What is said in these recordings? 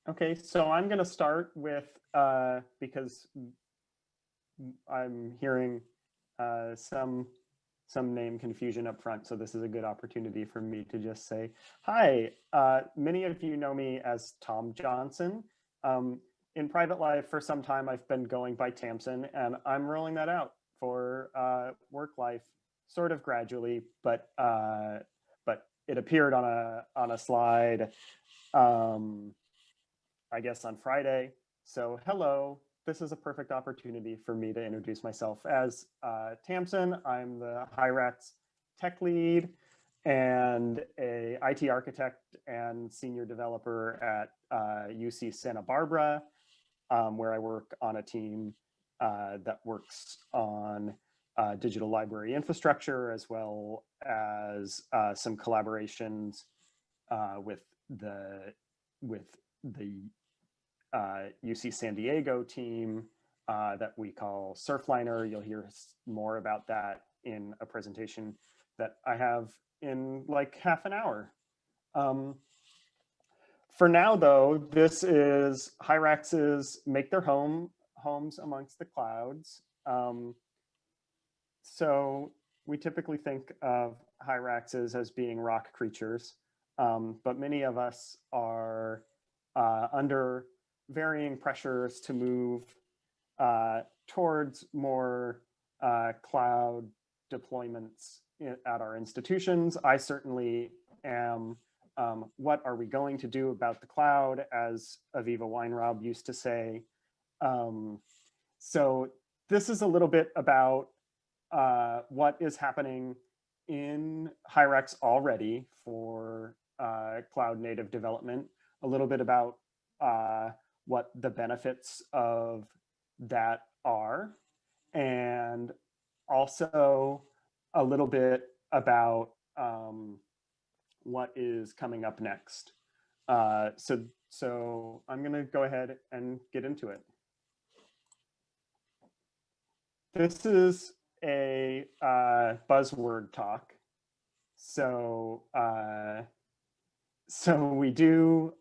Okay, so I'm going to start with, because I'm hearing some name confusion up front, so this is a good opportunity for me to just say, hi, many of you know me as Tom Johnson. In private life, for some time, I've been going by Tamsin, and I'm rolling that out for work life, sort of gradually, but it appeared on a slide, I guess on Friday. So hello, this is a perfect opportunity for me to introduce myself as Tamsin. I'm the Hyraxes tech lead and a IT architect and senior developer at UC Santa Barbara, where I work on a team that works on digital library infrastructure, as well as some collaborations with the UC San Diego team that we call Surfliner. You'll hear more about that in a presentation that I have in like half an hour. For now, though, this is Hyraxes make their homes amongst the clouds. So we typically think of Hyraxes as being rock creatures, but many of us are under varying pressures to move towards more cloud deployments at our institutions. I certainly am. What are we going to do about the cloud, as Aviva Weinraub used to say. So this is a little bit about what is happening in Hyrax already for cloud native development, a little bit about what the benefits of that are, and also a little bit about what is coming up next. So I'm going to go ahead and get into it. This is a buzzword talk. So we do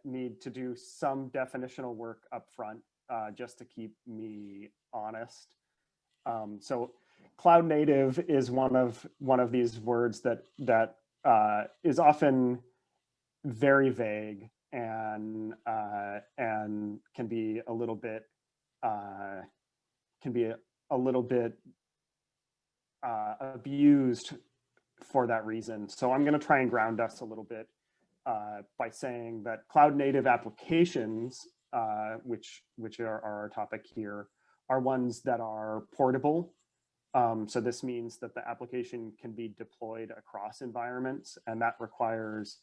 need to do some definitional work up front, just to keep me honest. So cloud native is one of these words that is often very vague and can be a little bit abused for that reason. So I'm going to try and ground us a little bit by saying that cloud native applications, which are our topic here, are ones that are portable. So this means that the application can be deployed across environments, and that requires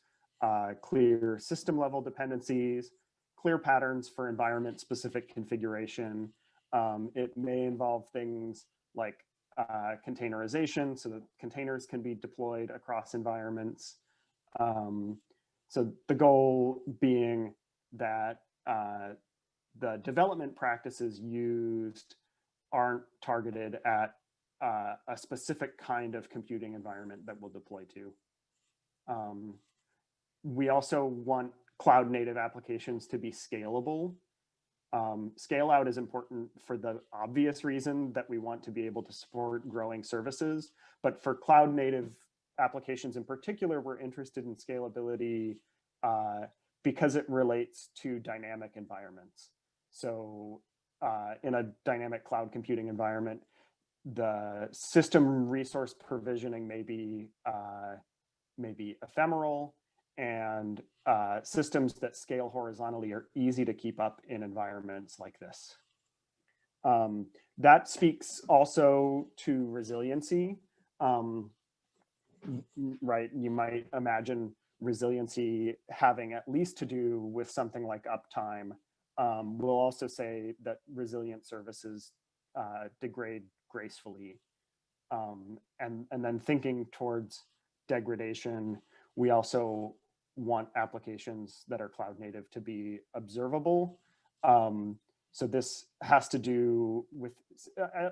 clear system level dependencies, clear patterns for environment specific configuration. It may involve things like containerization, so that containers can be deployed across environments. So the goal being that the development practices used aren't targeted at a specific kind of computing environment that we'll deploy to. We also want cloud native applications to be scalable. Scale out is important for the obvious reason that we want to be able to support growing services, but for cloud native applications in particular, we're interested in scalability because it relates to dynamic environments. So in a dynamic cloud computing environment, the system resource provisioning may be ephemeral, and systems that scale horizontally are easy to keep up in environments like this. That speaks also to resiliency. Right, you might imagine resiliency having at least to do with something like uptime. We'll also say that resilient services degrade gracefully. And then thinking towards degradation, we also want applications that are cloud native to be observable. So this has to do with,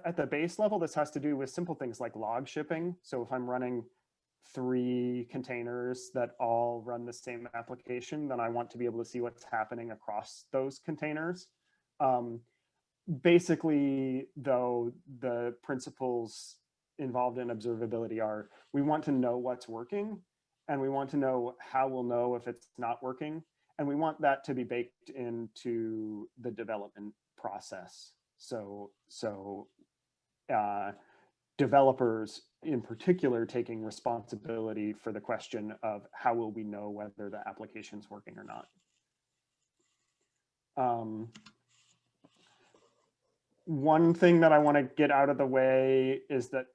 at the base level, this has to do with simple things like log shipping. So if I'm running 3 containers that all run the same application, then I want to be able to see what's happening across those containers. Basically, though, the principles involved in observability are, we want to know what's working, and we want to know how we'll know if it's not working, and we want that to be baked into the development process. So developers in particular taking responsibility for the question of how will we know whether the application's working or not. One thing that I want to get out of the way is that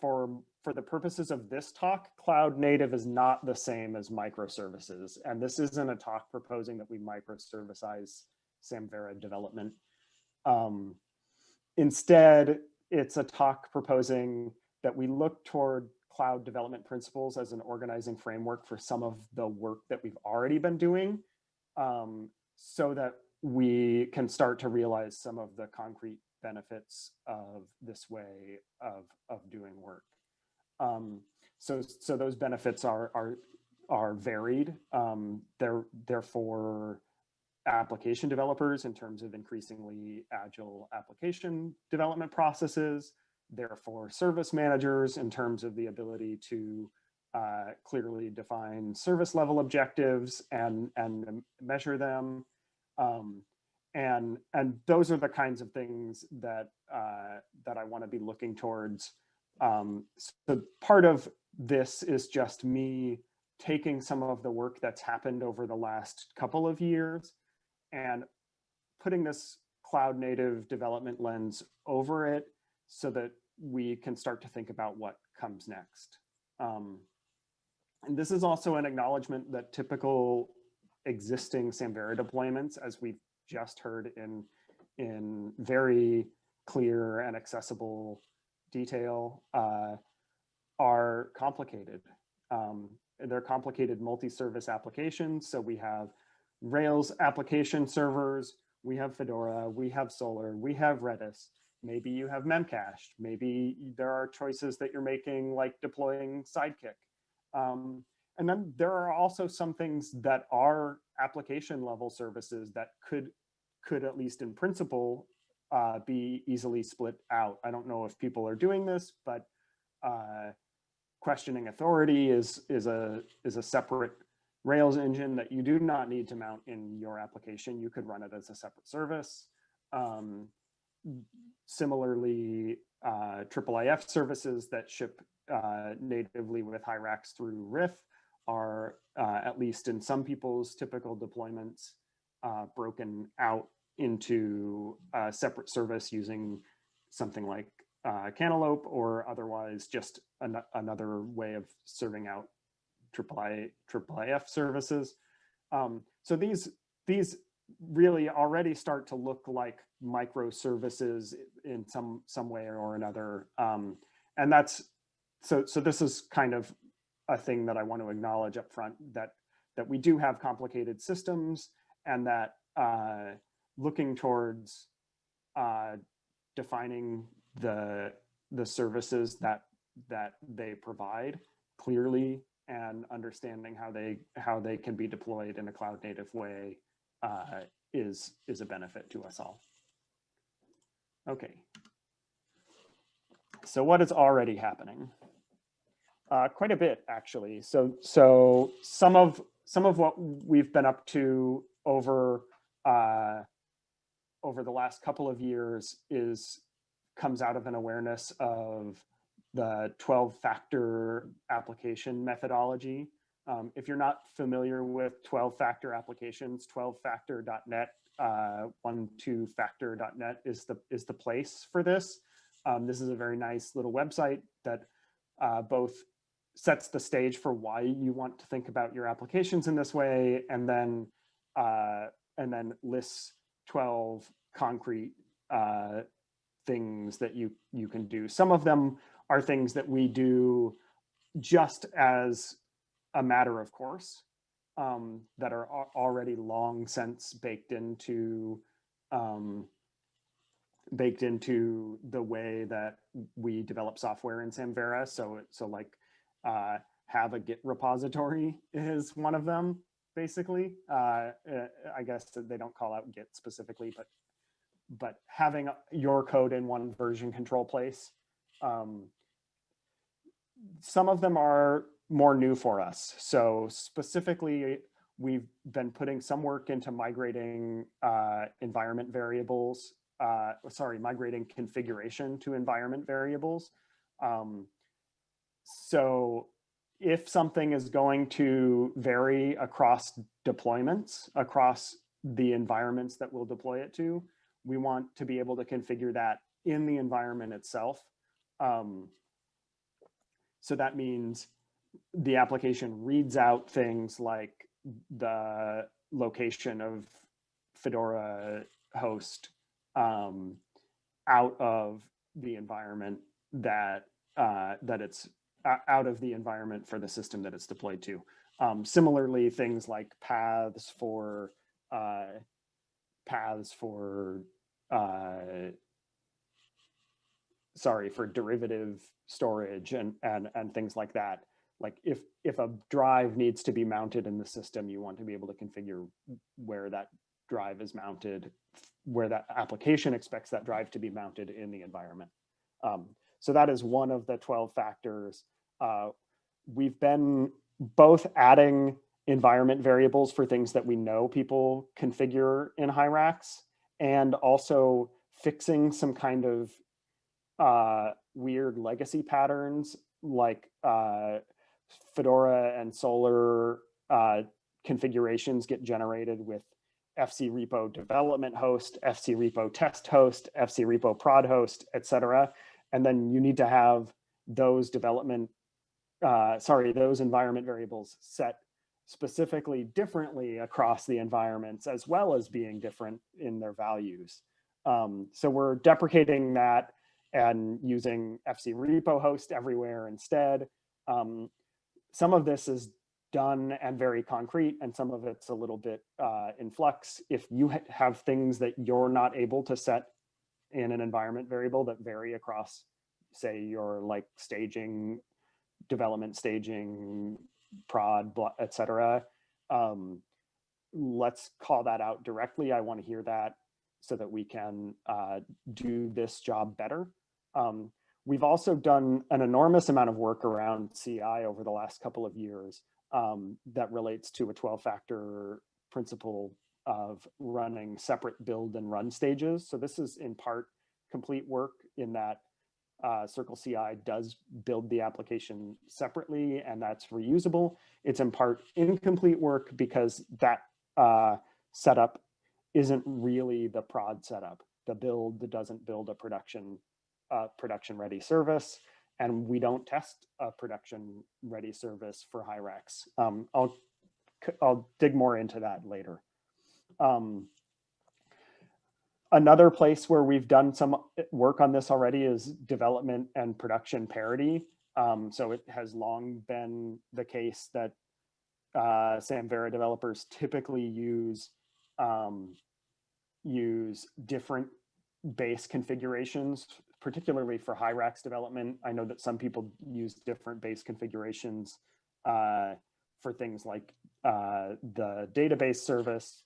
for the purposes of this talk, cloud native is not the same as microservices. And this isn't a talk proposing that we microservicize Samvera development. Instead, it's a talk proposing that we look toward cloud development principles as an organizing framework for some of the work that we've already been doing, so that we can start to realize some of the concrete benefits of this way of doing work. So those benefits are varied. They're for application developers in terms of increasingly agile application development processes. They're for service managers in terms of the ability to clearly define service level objectives and measure them. And those are the kinds of things that that I want to be looking towards. So part of this is just me taking some of the work that's happened over the last couple of years and putting this cloud native development lens over it so that we can start to think about what comes next. And this is also an acknowledgement that typical existing Samvera deployments, as we've just heard in very clear and accessible detail, are complicated. They're complicated multi-service applications. So we have Rails application servers, we have Fedora, we have Solr, we have Redis. Maybe you have Memcached. Maybe there are choices that you're making, like deploying Sidekick. And then there are also some things that are application level services that could at least in principle be easily split out. I don't know if people are doing this, but questioning authority is a separate Rails engine that you do not need to mount in your application. You could run it as a separate service. Similarly, IIIF services that ship natively with Hyraxes through Riff are, at least in some people's typical deployments, broken out into a separate service using something like Cantaloupe, or otherwise just another way of serving out IIIF services. So these really already start to look like microservices in some way or another. And that's, so this is kind of a thing that I want to acknowledge up front, that we do have complicated systems, and that looking towards defining the services that they provide clearly and understanding how they can be deployed in a cloud native way is a benefit to us all. Okay. So what is already happening? Quite a bit, actually. So some of what we've been up to over the last couple of years comes out of an awareness of the 12-factor application methodology. If you're not familiar with 12-factor applications, 12factor.net, 12factor.net is the place for this. This is a very nice little website that both sets the stage for why you want to think about your applications in this way, and then lists 12 concrete things that you can do. Some of them are things that we do just as a matter of course, that are already long since baked into the way that we develop software in Samvera. So like have a Git repository is one of them, basically. I guess they don't call out Git specifically, but having your code in one version control place. Some of them are more new for us. So specifically, we've been putting some work into migrating environment variables, migrating configuration to environment variables. So if something is going to vary across deployments, across the environments that we'll deploy it to, we want to be able to configure that in the environment itself. So that means the application reads out things like the location of Fedora host out of the environment that it's out of the environment for the system that it's deployed to. Similarly, things like paths for derivative storage and things like that. Like if a drive needs to be mounted in the system, you want to be able to configure where that drive is mounted, where that application expects that drive to be mounted in the environment. So that is one of the 12 factors. We've been both adding environment variables for things that we know people configure in Hyrax, and also fixing some kind of weird legacy patterns, like Fedora and Solar configurations get generated with FC repo development host, FC repo test host, FC repo prod host, etc. And then you need to have those those environment variables set specifically differently across the environments, as well as being different in their values. So we're deprecating that and using FC repo host everywhere instead. Some of this is done and very concrete, and some of it's a little bit in flux. If you have things that you're not able to set in an environment variable that vary across, say, your like staging, development staging, prod, etc., let's call that out directly. I want to hear that so that we can do this job better. We've also done an enormous amount of work around CI over the last couple of years that relates to a 12-factor principle of running separate build and run stages. So this is in part complete work in that Circle CI does build the application separately, and that's reusable. It's in part incomplete work because that setup isn't really the prod setup. The build doesn't build a production ready service, and we don't test a production ready service for Hyrax. I'll dig more into that later. Another place where we've done some work on this already is development and production parity. So it has long been the case that Samvera developers typically use different base configurations, particularly for Hyrax development. I know that some people use different base configurations for things like the database service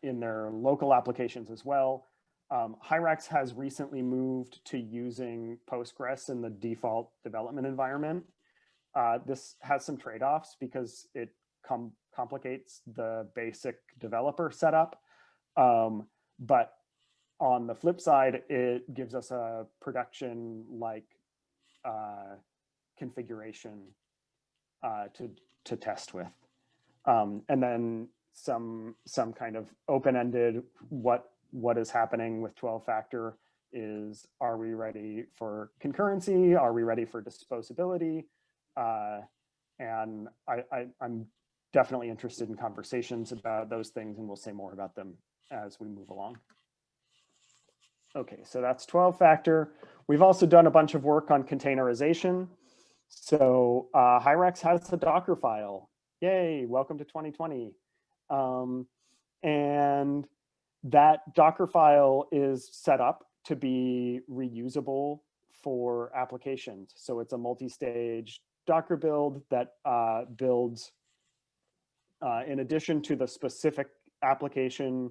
in their local applications as well. Hyrax has recently moved to using Postgres in the default development environment. This has some trade-offs because it complicates the basic developer setup. But on the flip side, it gives us a production-like configuration to test with. And then some kind of open-ended, what is happening with 12-factor is, are we ready for concurrency? Are we ready for disposability? And I'm definitely interested in conversations about those things, and we'll say more about them as we move along. Okay, so that's 12-factor. We've also done a bunch of work on containerization. So Hyrax has a Docker file. Yay, welcome to 2020. And that Docker file is set up to be reusable for applications. So it's a multi-stage Docker build that builds, in addition to the specific application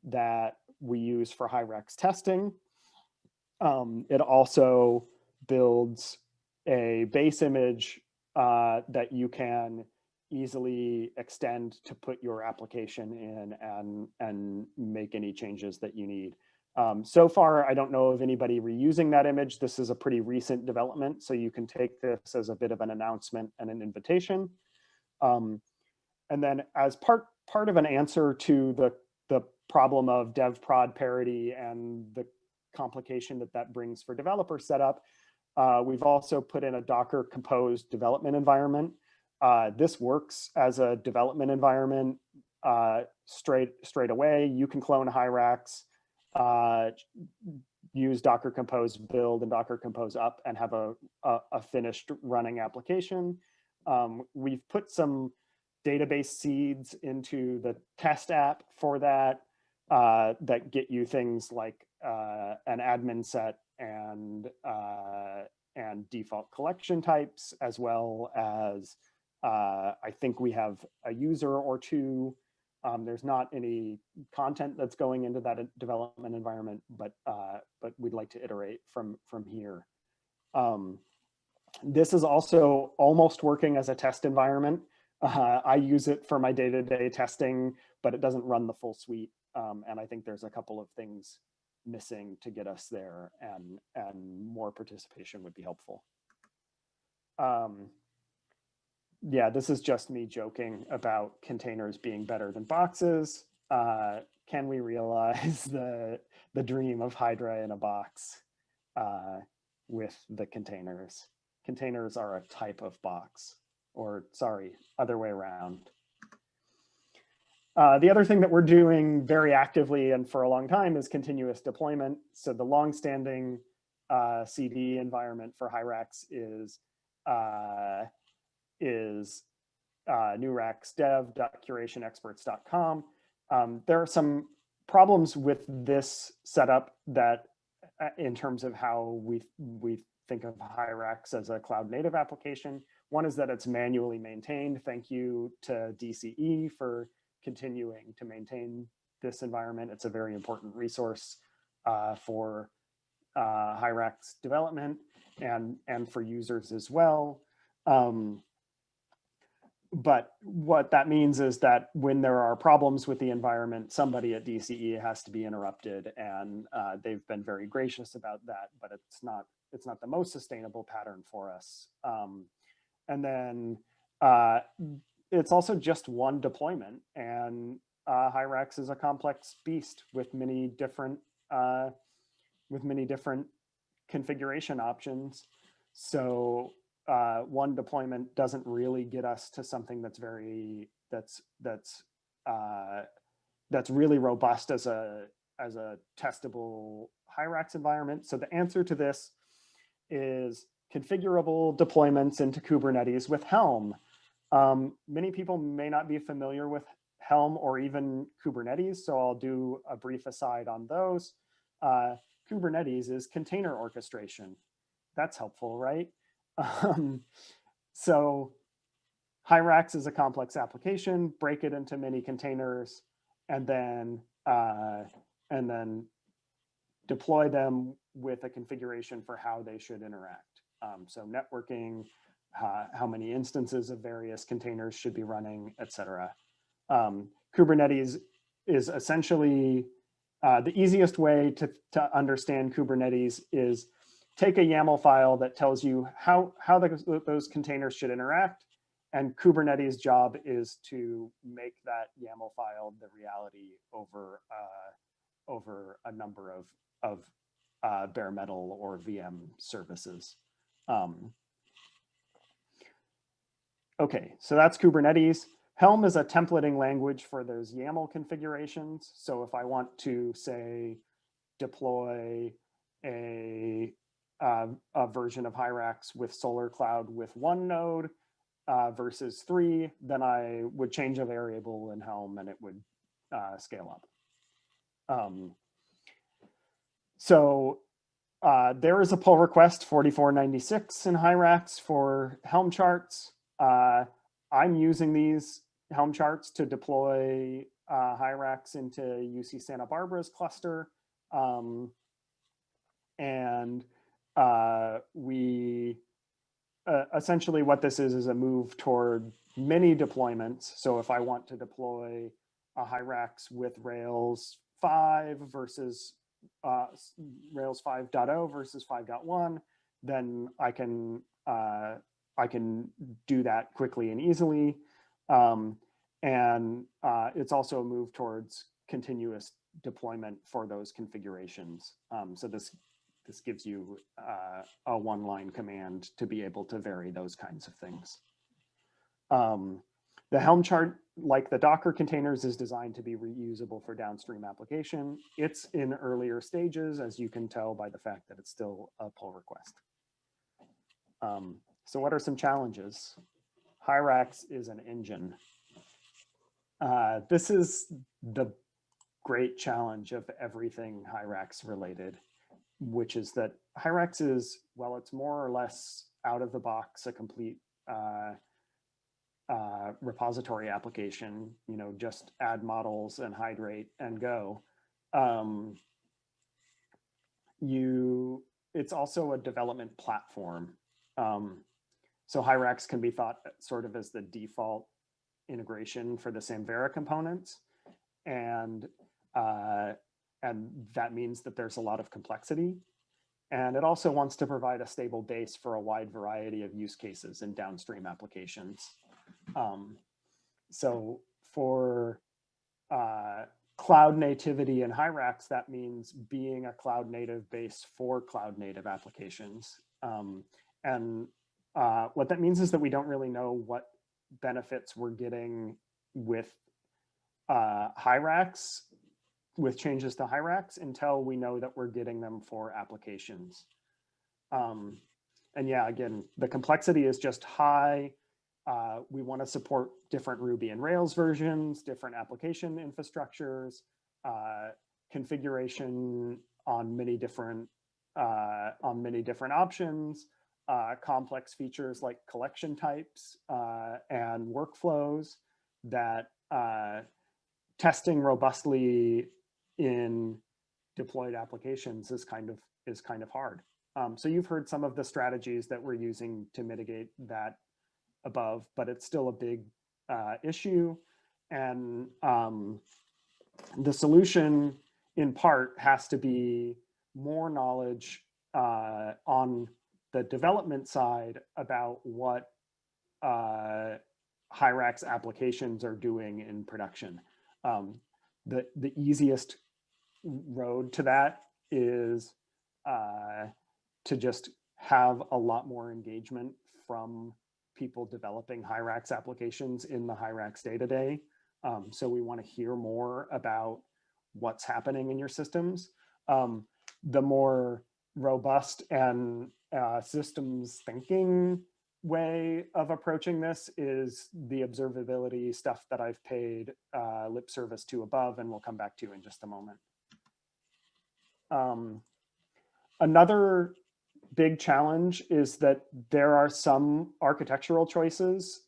that we use for Hyrax testing, it also builds a base image that you can easily extend to put your application in and make any changes that you need. So far, I don't know of anybody reusing that image. This is a pretty recent development, so you can take this as a bit of an announcement and an invitation. And then as part of an answer to the problem of dev prod parity and the complication that brings for developer setup, we've also put in a Docker composed development environment. This works as a development environment straight away. You can clone Hyrax, use Docker Compose build and Docker Compose up and have a finished running application. We've put some database seeds into the test app for that, that get you things like an admin set and default collection types, as well as I think we have a user or two. There's not any content that's going into that development environment, but we'd like to iterate from here. This is also almost working as a test environment. I use it for my day-to-day testing, but it doesn't run the full suite. And I think there's a couple of things missing to get us there, and more participation would be helpful. Yeah, this is just me joking about containers being better than boxes. Can we realize the dream of Hydra in a box with the containers? Containers are a type of box, or sorry, other way around. The other thing that we're doing very actively and for a long time is continuous deployment. So the longstanding CD environment for Hyrax is newraxdev.curationexperts.com. There are some problems with this setup that, in terms of how we think of Hyrax as a cloud native application. One is that it's manually maintained. Thank you to DCE for continuing to maintain this environment. It's a very important resource for Hyrax development and for users as well. But what that means is that when there are problems with the environment, somebody at DCE has to be interrupted, and they've been very gracious about that, but it's not the most sustainable pattern for us. And then it's also just one deployment, and Hyrax is a complex beast with many different configuration options. So one deployment doesn't really get us to something that's really robust as a testable Hyrax environment. So the answer to this is configurable deployments into Kubernetes with Helm. Many people may not be familiar with Helm or even Kubernetes, so I'll do a brief aside on those. Kubernetes is container orchestration. That's helpful, right? So Hyrax is a complex application, break it into many containers, and then deploy them with a configuration for how they should interact. So networking, how many instances of various containers should be running, etc. Kubernetes is essentially the easiest way to understand Kubernetes is take a YAML file that tells you how those containers should interact, and Kubernetes' job is to make that YAML file the reality over a number of bare metal or VM services. Okay, so that's Kubernetes. Helm is a templating language for those YAML configurations. So if I want to, say, deploy a version of Hyrax with Solar Cloud with 1 node versus 3, then I would change a variable in Helm and it would scale up. So There is a pull request 4496 in Hyraxes for Helm charts. I'm using these Helm charts to deploy Hyraxes into UC Santa Barbara's cluster. And we essentially what this is a move toward mini deployments. So if I want to deploy a Hyraxes with Rails 5 versus Rails 5.0 versus 5.1, then I can do that quickly and easily. And it's also a move towards continuous deployment for those configurations. So this gives you a one-line command to be able to vary those kinds of things. The Helm chart, like the Docker containers, is designed to be reusable for downstream application. It's in earlier stages, as you can tell by the fact that it's still a pull request. So what are some challenges? Hyraxes is an engine. This is the great challenge of everything Hyraxes related, which is that Hyraxes is, well, it's more or less out of the box, a complete repository application, you know, just add models and hydrate and go. It's also a development platform. So Hyraxes can be thought sort of as the default integration for the Samvera components. And that means that there's a lot of complexity. And it also wants to provide a stable base for a wide variety of use cases in downstream applications. So for cloud nativity in Hyraxes, that means being a cloud native base for cloud native applications. And what that means is that we don't really know what benefits we're getting with Hyraxes, with changes to Hyraxes, until we know that we're getting them for applications. And yeah, again, the complexity is just high. We want to support different Ruby and Rails versions, different application infrastructures, configuration on many different options, complex features like collection types and workflows that testing robustly in deployed applications is kind of hard. So you've heard some of the strategies that we're using to mitigate that above, but it's still a big issue. And the solution in part has to be more knowledge on the development side about what Hyraxes applications are doing in production. The easiest road to that is to just have a lot more engagement from people developing Hyraxes applications in the Hyraxes day-to-day. So we want to hear more about what's happening in your systems. The more robust and systems thinking way of approaching this is the observability stuff that I've paid lip service to above, and we'll come back to in just a moment. Another big challenge is that there are some architectural choices,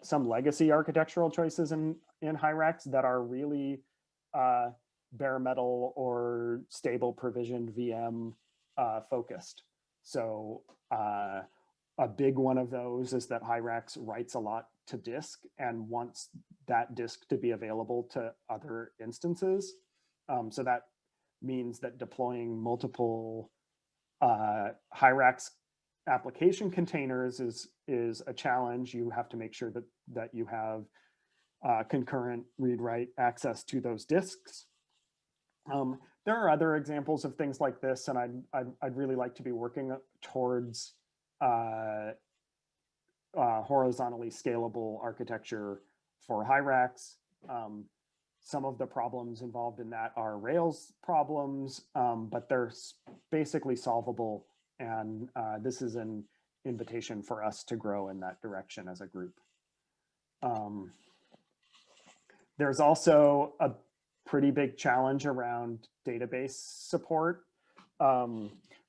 some legacy architectural choices in Hyraxes that are really bare metal or stable provisioned VM focused. So a big one of those is that Hyraxes writes a lot to disk and wants that disk to be available to other instances. So that means that deploying multiple Hyraxes application containers is a challenge. You have to make sure that you have concurrent read-write access to those disks. There are other examples of things like this, and I'd really like to be working towards horizontally scalable architecture for Hyraxes. Some of the problems involved in that are Rails problems, but they're basically solvable. And this is an invitation for us to grow in that direction as a group. There's also a pretty big challenge around database support.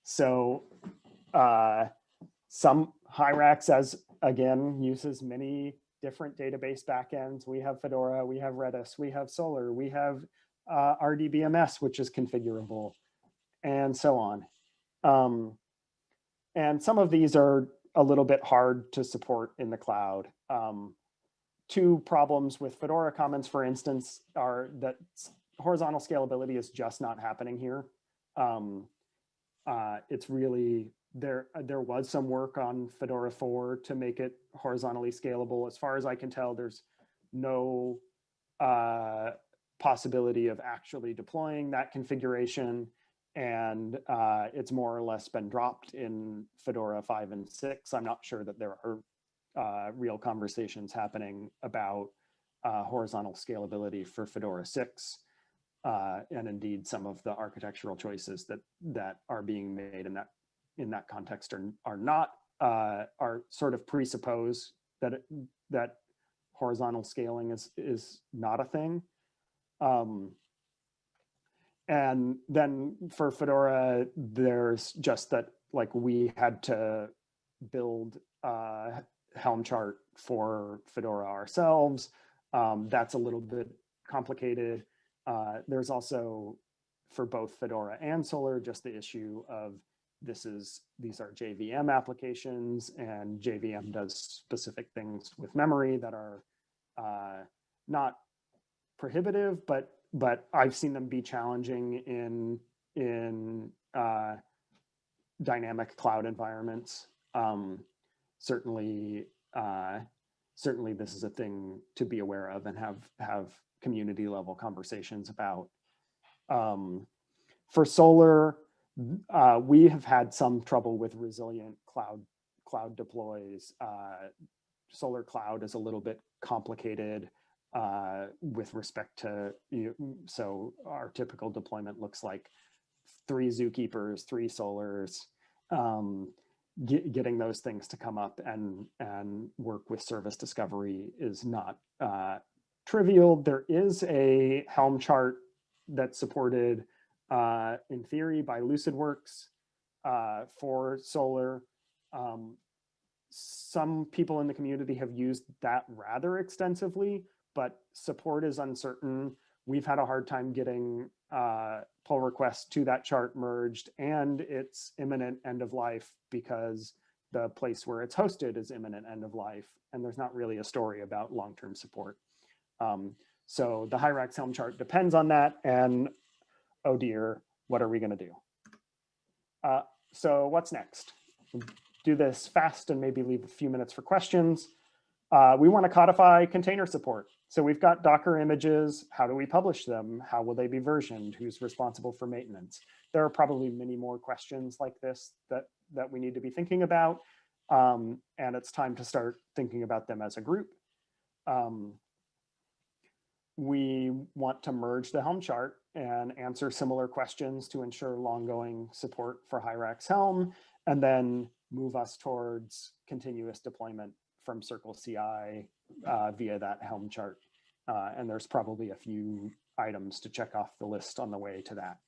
So some Hyraxes, again, uses many different database backends. We have Fedora, we have Redis, we have Solr, we have RDBMS, which is configurable, and so on. And some of these are a little bit hard to support in the cloud. Two problems with Fedora Commons, for instance, are that horizontal scalability is just not happening here. It's really, there was some work on Fedora 4 to make it horizontally scalable. As far as I can tell, there's no possibility of actually deploying that configuration. And it's more or less been dropped in Fedora 5 and 6. I'm not sure that there are real conversations happening about horizontal scalability for Fedora 6. And indeed, some of the architectural choices that are being made in that context are sort of presuppose that horizontal scaling is not a thing. And then for Fedora, there's just that, like, we had to build a Helm chart for Fedora ourselves. That's a little bit complicated. There's also, for both Fedora and Solr, just the issue of these are JVM applications, and JVM does specific things with memory that are not prohibitive, but I've seen them be challenging in dynamic cloud environments. Certainly this is a thing to be aware of and have community level conversations about. For Solr, we have had some trouble with resilient cloud deploys. Solr Cloud is a little bit complicated with respect to, so our typical deployment looks like 3 Zookeepers, 3 Solrs. Getting those things to come up and work with service discovery is not trivial. There is a Helm chart that's supported in theory by Lucidworks for Solr. Some people in the community have used that rather extensively, but support is uncertain. We've had a hard time getting pull requests to that chart merged, and it's imminent end of life because the place where it's hosted is imminent end of life, and there's not really a story about long-term support. So the Hyrax Helm chart depends on that, and oh dear, what are we going to do? So what's next? Do this fast and maybe leave a few minutes for questions. We want to codify container support. So we've got Docker images. How do we publish them? How will they be versioned? Who's responsible for maintenance? There are probably many more questions like this that we need to be thinking about. And it's time to start thinking about them as a group. We want to merge the Helm chart and answer similar questions to ensure long-going support for Hyrax Helm, and then move us towards continuous deployment from Circle CI via that Helm chart. And there's probably a few items to check off the list on the way to that.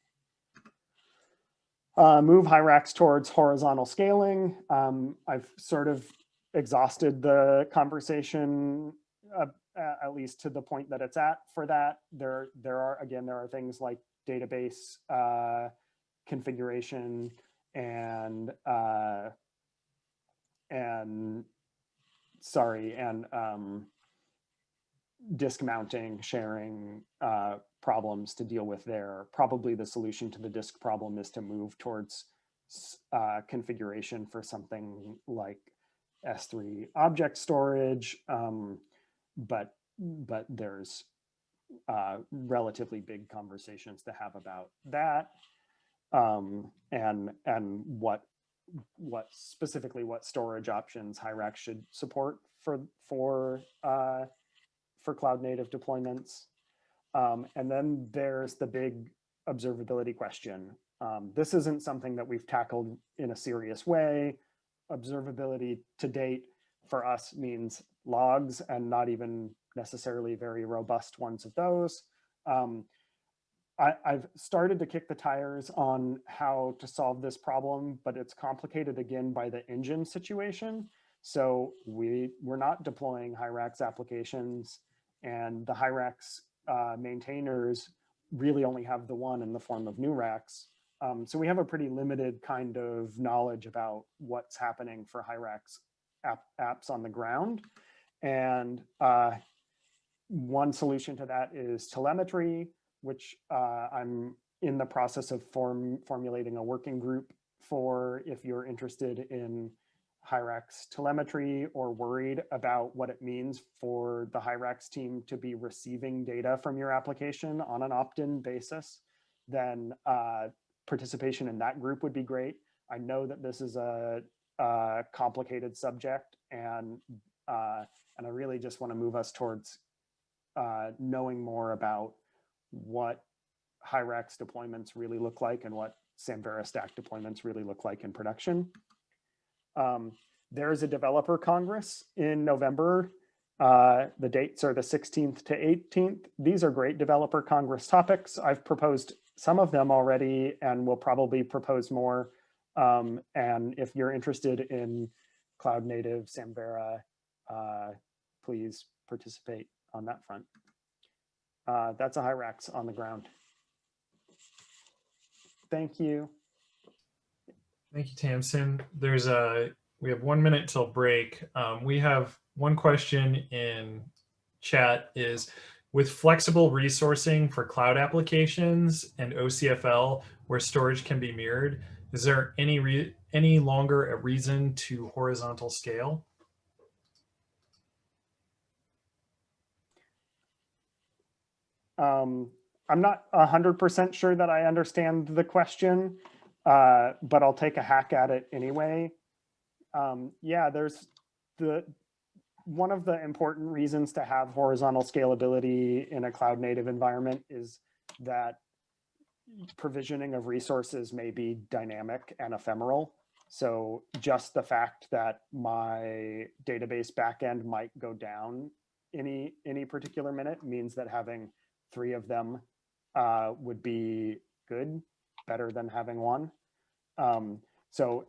Move Hyrax towards horizontal scaling. I've sort of exhausted the conversation, at least to the point that it's at for that. There are things like database configuration and disk mounting, sharing problems to deal with there. Probably the solution to the disk problem is to move towards configuration for something like S3 object storage, but there's relatively big conversations to have about that, and what specifically what storage options Hyrax should support for cloud native deployments. And then there's the big observability question. This isn't something that we've tackled in a serious way. Observability to date for us means logs, and not even necessarily very robust ones of those. I've started to kick the tires on how to solve this problem, but it's complicated again by the engine situation. So we're not deploying Hyrax applications, and the Hyrax maintainers really only have the one in the form of NewRax. So we have a pretty limited kind of knowledge about what's happening for Hyrax apps on the ground. And one solution to that is telemetry, which I'm in the process of formulating a working group for if you're interested in Hyrax telemetry or worried about what it means for the Hyrax team to be receiving data from your application on an opt-in basis, then participation in that group would be great. I know that this is a complicated subject, and I really just want to move us towards knowing more about what Hyrax deployments really look like and what Samvera Stack deployments really look like in production. There is a developer congress in November. The dates are the 16th to 18th. These are great developer congress topics. I've proposed some of them already and will probably propose more. And if you're interested in cloud native Samvera, please participate on that front. That's a Hyrax on the ground. Thank you. Thank you, Tamsin. We have 1 minute till break. We have one question in chat is, with flexible resourcing for cloud applications and OCFL where storage can be mirrored, is there any longer a reason to horizontal scale? I'm not 100% sure that I understand the question, but I'll take a hack at it anyway. Yeah, there's one of the important reasons to have horizontal scalability in a cloud native environment is that provisioning of resources may be dynamic and ephemeral. So just the fact that my database backend might go down any particular minute means that having 3 of them would be good, better than having one. So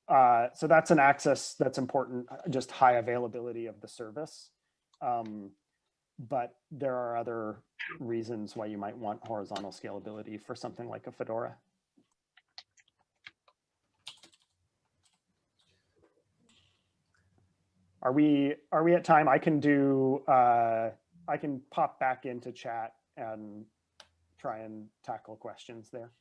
that's an access that's important, just high availability of the service. But there are other reasons why you might want horizontal scalability for something like a Fedora. Are we at time? I can do I can pop back into chat and try and tackle questions there.